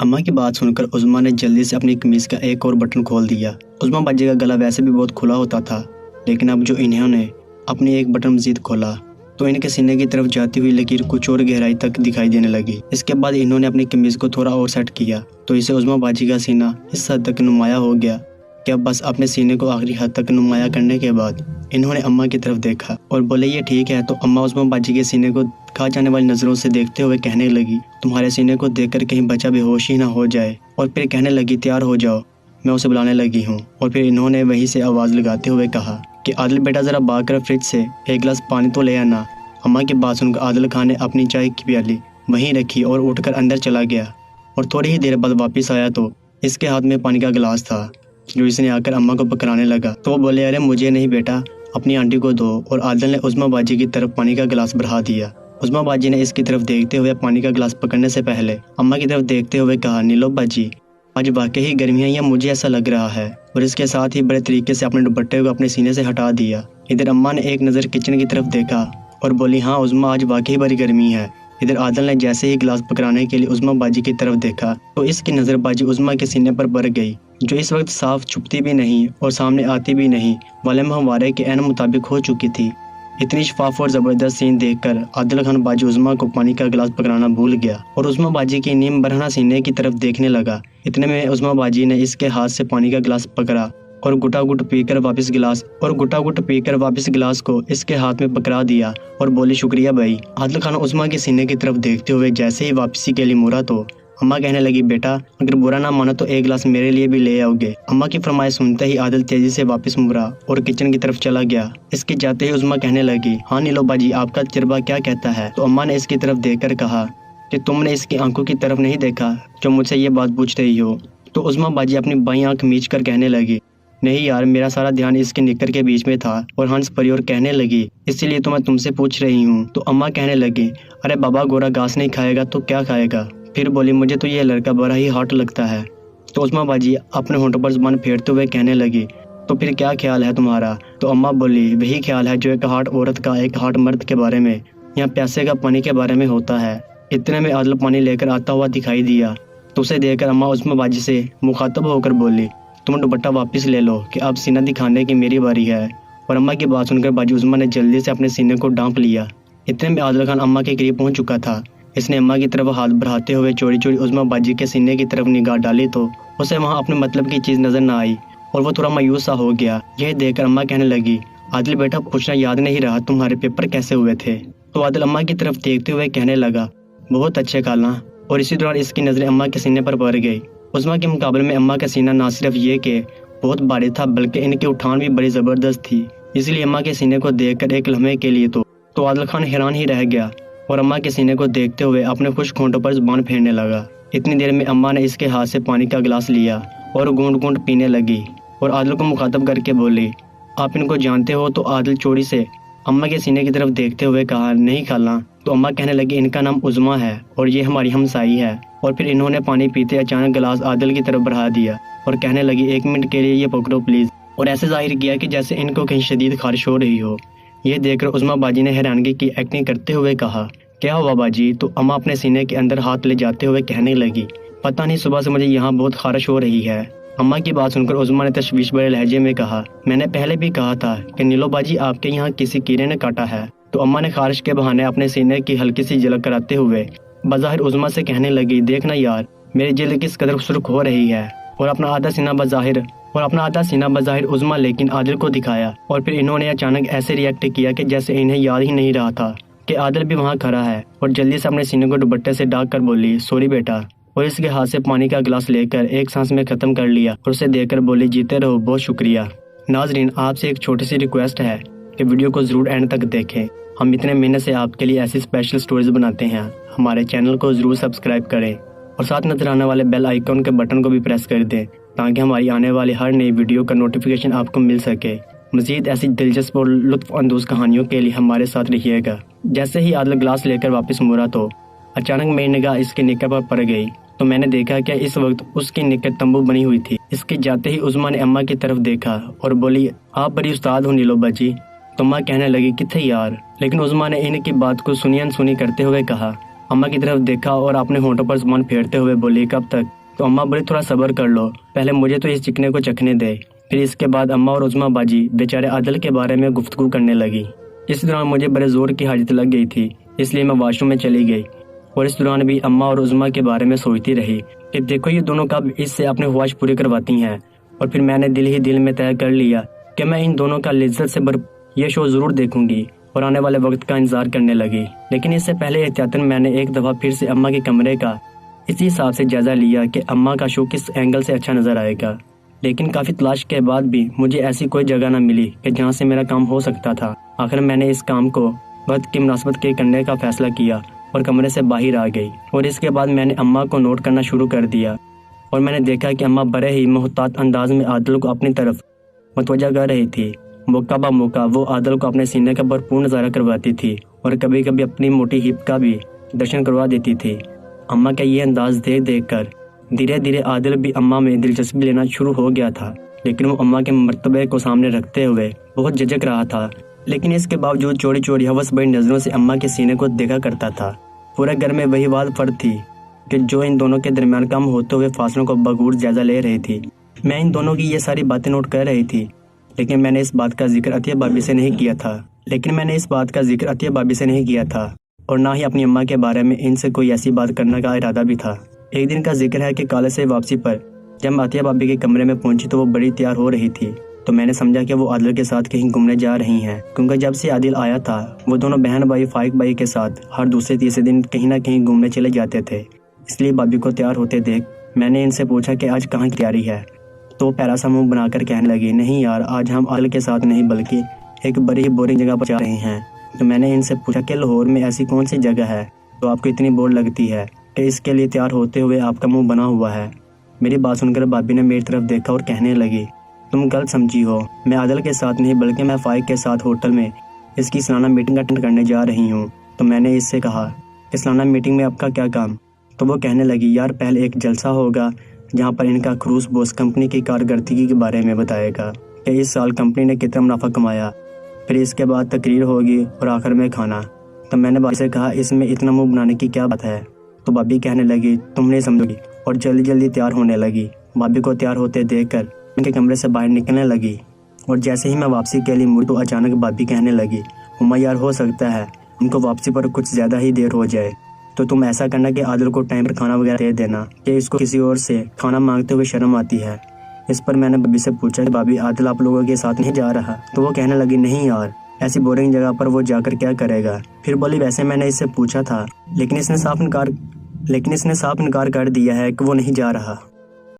अम्मा की बात सुनकर उज़्मा ने जल्दी से अपनी कमीज़ का एक और बटन खोल दिया। उज़्मा बाजी का गला वैसे भी बहुत खुला होता था, लेकिन अब जो इन्होंने अपनी एक बटन मज़ीद खोला तो इनके सीने की तरफ जाती हुई लकीर कुछ और गहराई तक दिखाई देने लगी। इसके बाद इन्होंने अपनी कमीज़ को थोड़ा और सेट किया तो इसे उज़्मा बाजी का सीना इस हद तक नुमाया हो गया कि अब बस अपने सीने को आखिरी हद तक नुमाया करने के बाद इन्होंने अम्मा की तरफ देखा और बोले ये ठीक है। तो अम्मा उज़्मा बाजी के सीने को खा जाने वाली नज़रों से देखते हुए कहने लगी, तुम्हारे सीने को देखकर कहीं बच्चा बेहोश ही ना हो जाए। और फिर कहने लगी, तैयार हो जाओ, मैं उसे बुलाने लगी हूँ। और फिर इन्होंने वहीं से आवाज़ लगाते हुए कहा कि आदिल बेटा ज़रा भागकर फ्रिज से एक गिलास पानी तो ले आना। अम्मा की बात सुनकर आदिल खान ने अपनी चाय की प्याली वहीं रखी और उठकर अंदर चला गया और थोड़ी ही देर बाद वापस आया तो इसके हाथ में पानी का गिलास था जो इसने आकर अम्मा को पकड़ाने लगा। तो वो बोले, अरे मुझे नहीं बेटा, अपनी आंटी को दो। और आदिल ने उज़्मा बाजी की तरफ पानी का गिलास बढ़ा दिया। उज़्मा बाजी ने इसकी तरफ देखते हुए पानी का गिलास पकड़ने से पहले अम्मा की तरफ देखते हुए कहा, नीलो बाजी आज वाकई ही गर्मियाँ या मुझे ऐसा लग रहा है। और इसके साथ ही बड़े तरीके से अपने दुपट्टे को अपने सीने से हटा दिया। इधर अम्मा ने एक नज़र किचन की तरफ देखा और बोली, हाँ उज़्मा आज वाकई बड़ी गर्मी है। इधर आदिल ने जैसे ही गिलास पकड़ाने के लिए उज़्मा बाजी की तरफ देखा तो इसकी नज़र बाजी उज़्मा के सीने पर पड़ गई, जो इस वक्त साफ छुपती भी नहीं और सामने आती भी नहीं वाले महवारे के एन मुताबिक हो चुकी थी। इतनी शफाफ और ज़बरदस्त सीन देखकर आदिल खान बाजी उज़्मा को पानी का गिलास पकड़ाना भूल गया और उज़्मा बाजी की नीम बरहना सीने की तरफ देखने लगा। इतने में उज़्मा बाजी ने इसके हाथ से पानी का गिलास पकड़ा और गुटा गुट पीकर वापस गिलास को इसके हाथ में पकड़ा दिया और बोली, शुक्रिया भाई। आदिल खान उज़्मा के सीने की तरफ देखते हुए जैसे ही वापसी के लिए मुड़ा तो अम्मा कहने लगी, बेटा अगर बुरा ना मानो तो एक गिलास मेरे लिए भी ले आओगे। अम्मा की फरमाइश सुनते ही आदिल तेजी से वापस मुड़ा और किचन की तरफ चला गया। इसके जाते ही उज़्मा कहने लगी, हाँ नीलो बाजी आपका तजर्बा क्या कहता है। तो अम्मा ने इसकी तरफ देखकर कहा कि तुमने इसकी आंखों की तरफ नहीं देखा जो मुझसे ये बात पूछ रही हो। तो उज़्मा बाजी अपनी बाईं आंख मीच कर कहने लगी, नहीं यार मेरा सारा ध्यान इसके निक्कर के बीच में था। और हंस परी और कहने लगी, इसीलिए तो मैं तुमसे पूछ रही हूँ। तो अम्मा कहने लगी, अरे बाबा गोरा घास नहीं खाएगा तो क्या खाएगा। फिर बोली, मुझे तो ये लड़का बड़ा ही हॉट लगता है। तो उज़्मा बाजी अपने होंठों पर ज़ुबान फेरते हुए कहने लगी, तो फिर क्या ख्याल है तुम्हारा। तो अम्मा बोली, वही ख्याल है जो एक हॉट औरत का एक हॉट मर्द के बारे में या प्यासे का पानी के बारे में होता है। इतने में आदिल पानी लेकर आता हुआ दिखाई दिया तो उसे देखकर अम्मा उज़्मा बाजी से मुखातब होकर बोली, तुम दुपट्टा वापस ले लो कि अब सीना दिखाने की मेरी बारी है। और अम्मा की बात सुनकर बाजी उज़्मा ने जल्दी से अपने सीने को ढांप लिया। इतने में आदिल खान अम्मा के करीब पहुंच चुका था। इसने अम्मा की तरफ हाथ बढ़ाते हुए चोरी चोरी उज़्मा बाजी के सीने की तरफ निगाह डाली तो उसे वहां अपने मतलब की चीज़ नजर न आई और वो थोड़ा मायूस सा हो गया। यह देखकर अम्मा कहने लगी, आदिल बेटा पूछना याद नहीं रहा तुम्हारे पेपर कैसे हुए थे। तो आदिल अम्मा की तरफ देखते हुए कहने लगा, बहुत अच्छे खाला। और इसी दौरान इसकी नज़रें अम्मा के सीने पर पड़ गई। उज़्मा के मुकाबले में अम्मा का सीना ना सिर्फ ये कि बहुत भारी था बल्कि इनकी उठान भी बड़ी ज़बरदस्त थी। इसलिए अम्मा के सीने को देखकर एक लम्हे के लिए तो आदिल खान हैरान ही रह गया और अम्मा के सीने को देखते हुए अपने खुश्क होंठों पर ज़ुबान फेरने लगा। इतनी देर में अम्मा ने इसके हाथ से पानी का गिलास लिया और घूंट घूंट पीने लगी और आदिल को मुखातब करके बोली, आप इनको जानते हो। तो आदिल चोरी से अम्मा के सीने की तरफ देखते हुए कहा, नहीं खाला। तो अम्मा कहने लगी, इनका नाम उज़्मा है और ये हमारी हमसाई है। और फिर इन्होंने पानी पीते अचानक गिलास आदिल की तरफ बढ़ा दिया और कहने लगी, एक मिनट के लिए ये पकड़ो प्लीज़। और ऐसे जाहिर किया कि जैसे इनको कहीं शदीद खारिश हो रही हो। ये देखकर उज़्मा बाजी ने हैरानगी की एक्टिंग करते हुए कहा, क्या हुआ बाजी। तो अम्मा अपने सीने के अंदर हाथ ले जाते हुए कहने लगी, पता नहीं सुबह से मुझे यहाँ बहुत खारिश हो रही है। अम्मा की बात सुनकर उज़्मा ने तशवीश भरे लहजे में कहा, मैंने पहले भी कहा था कि नीलो बाजी आपके यहाँ किसी कीड़े ने काटा है। तो अम्मा ने खारिश के बहाने अपने सीने की हल्की सी झलक कराते हुए बज़ाहिर उज़्मा से कहने लगी, देखना यार मेरी जिल्द किस कदर सुर्ख हो रही है। और अपना आधा सीना बज़ाहिर उज़्मा लेकिन आदिल को दिखाया। और फिर इन्होंने अचानक ऐसे रिएक्ट किया कि जैसे इन्हें याद ही नहीं रहा था कि आदिल भी वहाँ खड़ा है। और जल्दी से अपने सीने को दुपट्टे से ढक कर बोली, सॉरी बेटा। और इसके हाथ से पानी का गिलास लेकर एक सांस में ख़त्म कर लिया और उसे देखकर बोली, जीते रहो, बहुत शुक्रिया। नाजरीन, आपसे एक छोटी सी रिक्वेस्ट है कि वीडियो को ज़रूर एंड तक देखें। हम इतने मेहनत से आपके लिए ऐसी स्पेशल स्टोरीज बनाते हैं। हमारे चैनल को ज़रूर सब्सक्राइब करें और साथ नजर आने वाले बेल आइकॉन के बटन को भी प्रेस कर दें ताकि हमारी आने वाली हर नई वीडियो का नोटिफिकेशन आपको मिल सके। मज़ीद ऐसी दिलचस्प और लुत्फ़ अंदोज़ कहानियों के लिए हमारे साथ रहिएगा। जैसे ही आदिल ग्लास लेकर वापस मुड़ा तो अचानक मेरी निगाह इसके निक्कर पर पड़ गई तो मैंने देखा कि इस वक्त उसकी निक्कर तंबू बनी हुई थी। इसके जाते ही उज़्मा ने अम्मा की तरफ देखा और बोली, आप बड़ी उस्ताद हो नीलो बाजी। तो अम्मा कहने लगी, किथे यार। लेकिन उज़्मा ने इनकी बात को सुनी अनसुनी करते हुए कहा, अम्मा की तरफ देखा और अपने होंठों पर जुबान फेरते हुए बोली, कब तक? तो अम्मा बोली, थोड़ा सब्र कर लो, पहले मुझे तो इस चिकने को चखने दे। फिर इसके बाद अम्मा और उस्मा बाजी बेचारे आदिल के बारे में गुफ्तगू करने लगी। इस दौरान मुझे बड़े ज़ोर की हाजत लग गई थी, इसलिए मैं वॉशरूम में चली गई और इस दौरान भी अम्मा और उस्मा के बारे में सोचती रही कि देखो ये दोनों कब इससे अपनी ख्वाहिश पूरी करवाती हैं। और फिर मैंने दिल ही दिल में तय कर लिया कि मैं इन दोनों का लिज्जत से ये शो ज़रूर देखूंगी और आने वाले वक्त का इंतजार करने लगी। लेकिन इससे पहले एहतियातन मैंने एक दफ़ा फिर से अम्मा के कमरे का इसी हिसाब से जायज़ा लिया कि अम्मा का शो किस एंगल से अच्छा नज़र आएगा। लेकिन काफ़ी तलाश के बाद भी मुझे ऐसी कोई जगह न मिली कि जहाँ से मेरा काम हो सकता था। आखिर मैंने इस काम को वक्त की मुनासबत के करने का फैसला किया और कमरे से बाहर आ गई। और इसके बाद मैंने अम्मा को नोट करना शुरू कर दिया और मैंने देखा कि अम्मा बड़े ही मोहतात अंदाज में आदिल को अपनी तरफ मतवजा कर रही थी। मौका बा मौका वो आदिल को अपने सीने का भरपूर नज़ारा करवाती थी और कभी कभी अपनी मोटी हिप का भी दर्शन करवा देती थी। अम्मा का ये अंदाज देख देख कर धीरे धीरे आदिल भी अम्मा में दिलचस्पी लेना शुरू हो गया था। लेकिन वो अम्मा के मर्तबे को सामने रखते हुए बहुत झिझक रहा था। लेकिन इसके बावजूद चोरी चोरी हवस भरी नज़रों से अम्मा के सीने को देखा करता था। पूरे घर में वही बात फर्क थी कि जो इन दोनों के दरमियान कम होते हुए फासलों को बगौर जायजा ले रही थी। मैं इन दोनों की ये सारी बातें नोट कर रही थी, लेकिन मैंने इस बात का जिक्र अतिया भाभी से नहीं किया था और ना ही अपनी अम्मा के बारे में इनसे कोई ऐसी बात करने का इरादा भी था। एक दिन का जिक्र है कि कॉलेज से वापसी पर जब मैं अतिया भाभी के कमरे में पहुंची तो वो बड़ी तैयार हो रही थी। तो मैंने समझा कि वो आदिल के साथ कहीं घूमने जा रही हैं, क्योंकि जब से आदिल आया था वो दोनों बहन भाई फाइक भाई के साथ हर दूसरे तीसरे दिन कहीं ना कहीं घूमने चले जाते थे। इसलिए भाभी को तैयार होते देख मैंने इनसे पूछा कि आज कहाँ की तैयारी है। तो प्यारा सा मुंह बनाकर कहने लगी, नहीं यार, आज हम आदिल के साथ नहीं बल्कि एक बड़ी ही बोरिंग जगह पर जा रहे हैं। तो मैंने इनसे पूछा कि लाहौर में ऐसी कौन सी जगह है तो आपको इतनी बोर लगती है कि इसके लिए तैयार होते हुए आपका मुंह बना हुआ है। मेरी बात सुनकर भाभी ने मेरी तरफ देखा और कहने लगी, तुम गलत समझी हो, मैं आदिल के साथ नहीं बल्कि मैं फाइक के साथ होटल में इसकी सालाना मीटिंग अटेंड करने जा रही हूँ। तो मैंने इससे कहा कि सालाना मीटिंग में आपका क्या काम? तो वो कहने लगी, यार पहले एक जलसा होगा जहाँ पर इनका क्रूज बॉस कंपनी की कारकर्दगी के बारे में बताएगा कि इस साल कंपनी ने कितना मुनाफा कमाया। फिर इसके बाद तकरीर होगी और आखिर में खाना। तो मैंने भाभी से कहा, इसमें इतना मुंह बनाने की क्या बात है? तो भाभी कहने लगी, तुम नहीं समझोगी, और जल्दी जल्दी तैयार होने लगी। भाभी को तैयार होते देखकर उनके कमरे से बाहर निकलने लगी और जैसे ही मैं वापसी के लिए मुड़ी तो अचानक भाभी कहने लगी, उम्मा यार हो सकता है उनको वापसी पर कुछ ज़्यादा ही देर हो जाए, तो तुम ऐसा करना कि आदिल को टाइम पर खाना वगैरह दे देना कि इसको किसी और से खाना मांगते हुए शर्म आती है। इस पर मैंने भाभी से पूछा कि भाभी आदिल आप लोगों के साथ नहीं जा रहा? तो वो कहने लगी, नहीं यार, ऐसी बोरिंग जगह पर वो जाकर क्या करेगा। फिर बोली, वैसे मैंने इससे पूछा था लेकिन इसने साफ इनकार कर दिया है कि वो नहीं जा रहा।